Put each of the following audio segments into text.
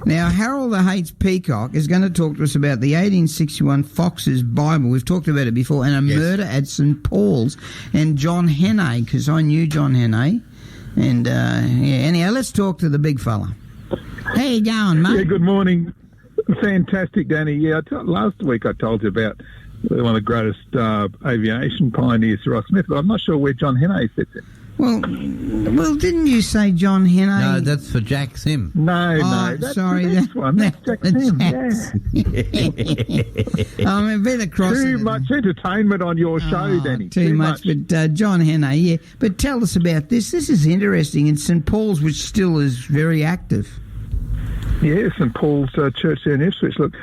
Now, Harold the Hates Peacock is going to talk to us about the 1861 Fox's Bible. We've talked about it before, and a murder at St. Paul's, and John Hannay, because I knew John Hannay. And, anyhow, let's talk to the big fella. How you going, mate? Yeah, good morning. Fantastic, Danny. Yeah, last week I told you about one of the greatest aviation pioneers, Ross Smith, but I'm not sure where John Hannay fits in. Well, didn't you say John Hannay? No, that's for Jack Sim. No, that's sorry, the next one. That's Jack Sim, I'm a bit across. Too much entertainment on your show, Danny. Too much. But John Hannay, yeah. But tell us about this. This is interesting in St. Paul's, which still is very active. Yeah, St. Paul's Church there in Ipswich. Look,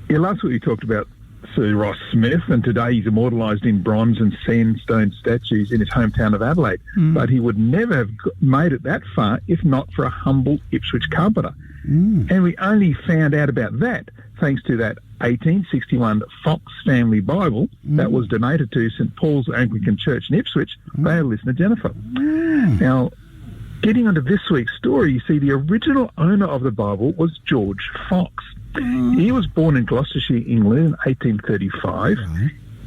last week we talked about Sir Ross Smith, and today he's immortalised in bronze and sandstone statues in his hometown of Adelaide. But he would never have made it that far if not for a humble Ipswich carpenter. And we only found out about that thanks to that 1861 Fox family Bible that was donated to St. Paul's Anglican Church in Ipswich by our listener Jennifer. Now, getting onto this week's story, you see the original owner of the Bible was George Fox. He was born in Gloucestershire, England in 1835.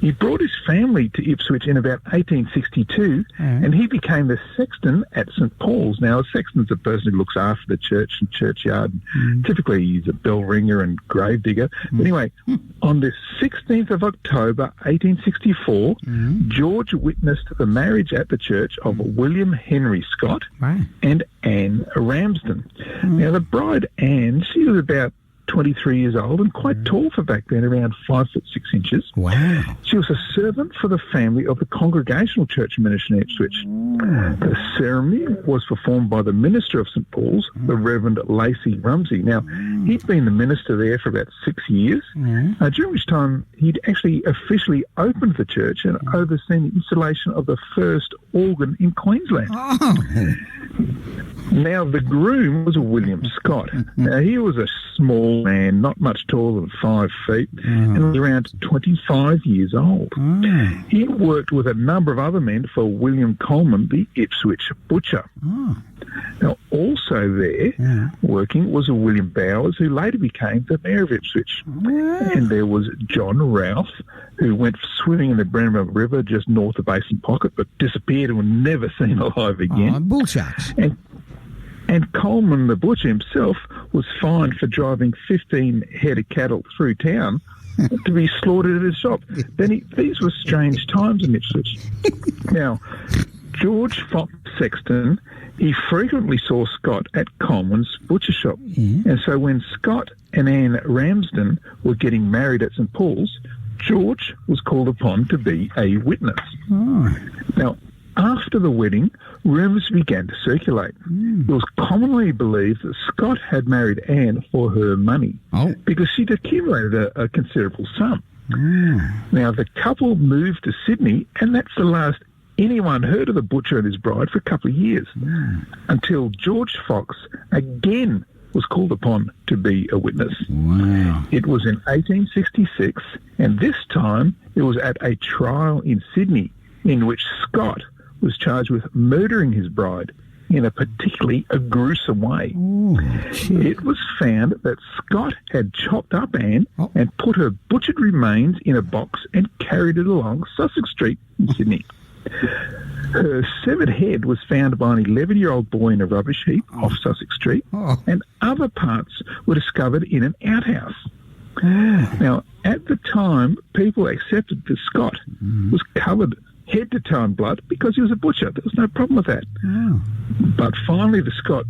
He brought his family to Ipswich in about 1862, and he became the sexton at St. Paul's. Now, a sexton's a person who looks after the church and churchyard. Typically, he's a bell ringer and grave digger. But anyway, on the 16th of October, 1864, George witnessed the marriage at the church of William Henry Scott and Anne Ramsden. Now, the bride, Anne, she was about 23 years old and quite tall for back then, around 5'6". Wow. She was a servant for the family of the Congregational Church Minister in Ipswich. The ceremony was performed by the minister of St. Paul's, the Reverend Lacey Rumsey. Now, he'd been the minister there for about 6 years, during which time he'd actually officially opened the church and overseen the installation of the first organ in Queensland. Now, the groom was William Scott. Now, he was a small man, not much taller than 5 feet, and was around 25 years old. He worked with a number of other men for William Coleman, the Ipswich butcher. Now, also there working was a William Bowers, who later became the mayor of Ipswich. And there was John Ralph, who went swimming in the Brenham River just north of Basin Pocket, but disappeared and was never seen alive again. Bull sharks. And Coleman, the butcher himself, was fined for driving 15 head of cattle through town to be slaughtered at his shop. These were strange times in Ipswich. Now, George Fox Sexton, he frequently saw Scott at Coleman's butcher shop. And so when Scott and Anne Ramsden were getting married at St. Paul's, George was called upon to be a witness. Now, after the wedding, rumours began to circulate. It was commonly believed that Scott had married Anne for her money because she'd accumulated a considerable sum. Now, the couple moved to Sydney, and that's the last anyone heard of the butcher and his bride for a couple of years, until George Fox again was called upon to be a witness. It was in 1866, and this time it was at a trial in Sydney in which Scott was charged with murdering his bride in a particularly gruesome way. It was found that Scott had chopped up Anne and put her butchered remains in a box and carried it along Sussex Street in Sydney. Her severed head was found by an 11-year-old boy in a rubbish heap off Sussex Street, and other parts were discovered in an outhouse. Now, at the time, people accepted that Scott was covered head to toe in blood because he was a butcher. There was no problem with that. But finally, Scott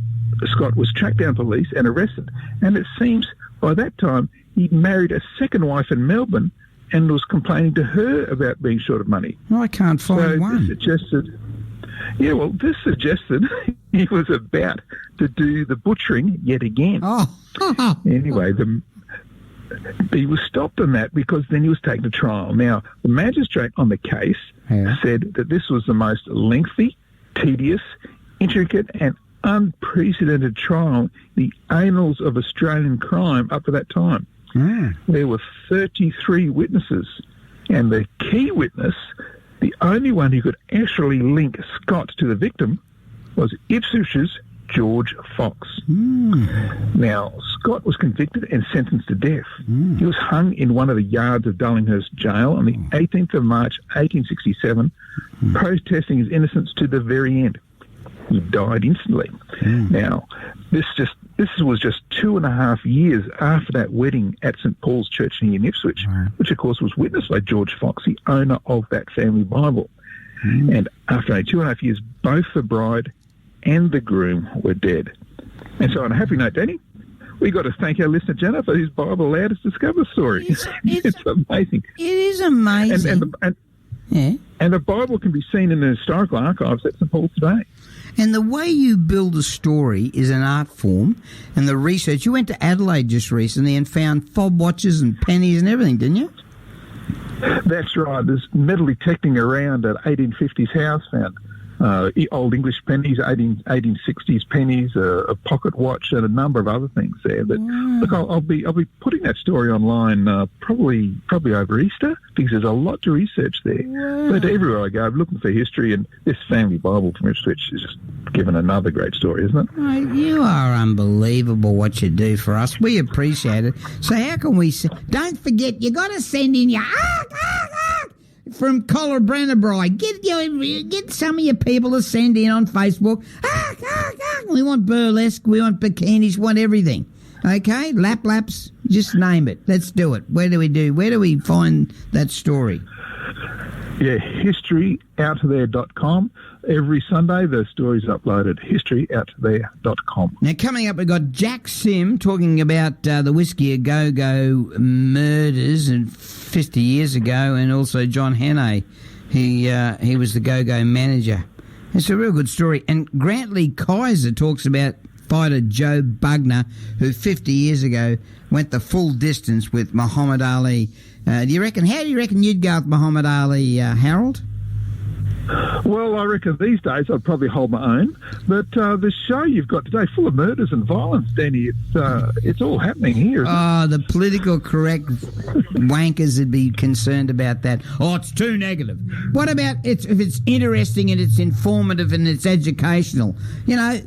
was tracked down police and arrested. And it seems by that time he'd married a second wife in Melbourne and was complaining to her about being short of money. I can't find one. This suggested he was about to do the butchering yet again. Anyway, he was stopped on that because then he was taken to trial. Now, the magistrate on the case said that this was the most lengthy, tedious, intricate and unprecedented trial in the annals of Australian crime up to that time. There were 33 witnesses, and the key witness, the only one who could actually link Scott to the victim, was Ipswich's George Fox. Now, Scott was convicted and sentenced to death. He was hung in one of the yards of Darlinghurst Jail on the 18th of March, 1867, protesting his innocence to the very end. He died instantly. Now, this was just 2.5 years after that wedding at St Paul's Church here in Ipswich, which of course was witnessed by George Fox, the owner of that family Bible. And after only 2.5 years, both the bride and the groom were dead. And so on a happy note, Danny, we got to thank our listener Jennifer, whose Bible allowed us to discover the story. It's amazing. It is amazing. And the Bible can be seen in the historical archives at St Paul's today. And the way you build a story is an art form, and the research. You went to Adelaide just recently and found fob watches and pennies and everything, didn't you? That's right. There's metal detecting around at 1850s house, found old English pennies, 1860s pennies, a pocket watch, and a number of other things there. But look, I'll be putting that story online probably over Easter, because there's a lot to research there. But everywhere I go, I'm looking for history, and this family Bible from Ipswich is just given another great story, isn't it? Oh, you are unbelievable what you do for us. We appreciate it. So how can we... Don't forget, you got to send in your... from Collar Brennerbry. Get some of your people to send in on Facebook. We want burlesque, we want bikinis, we want everything. Okay? Laps, just name it. Let's do it. Where do we find that story? Yeah, historyoutthere.com. Every Sunday, the story's uploaded. Historyouthere.com. Now, coming up, we've got Jack Sim talking about the Whiskey A Go-Go murders and 50 years ago, and also John Hannay. He was the Go-Go manager. It's a real good story. And Grantley Kaiser talks about fighter Joe Bugner, who 50 years ago went the full distance with Muhammad Ali. How do you reckon you'd go with Muhammad Ali, Harold? Well, I reckon these days I'd probably hold my own. But the show you've got today, full of murders and violence, Danny, it's all happening here. The political correct wankers would be concerned about that. Oh, it's too negative. What about if it's interesting and it's informative and it's educational? You know,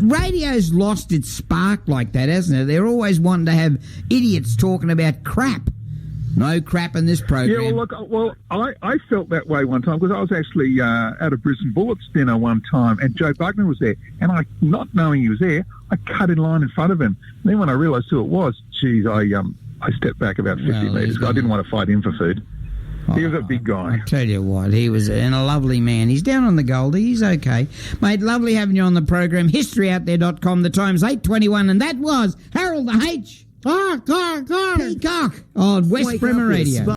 radio's lost its spark like that, hasn't it? They're always wanting to have idiots talking about crap. No crap in this program. Yeah, I felt that way one time, because I was actually at a Brisbane Bullets dinner one time, and Joe Bugner was there, and I, not knowing he was there, I cut in line in front of him. And then when I realised who it was, I stepped back about 50 metres. I didn't want to fight him for food. He was a big guy. I tell you what, he was a lovely man. He's down on the Goldie. He's okay. Mate, lovely having you on the program. Historyouthere.com. The time's 8:21, and that was Harold the H. Peacock on West Bremer Radio.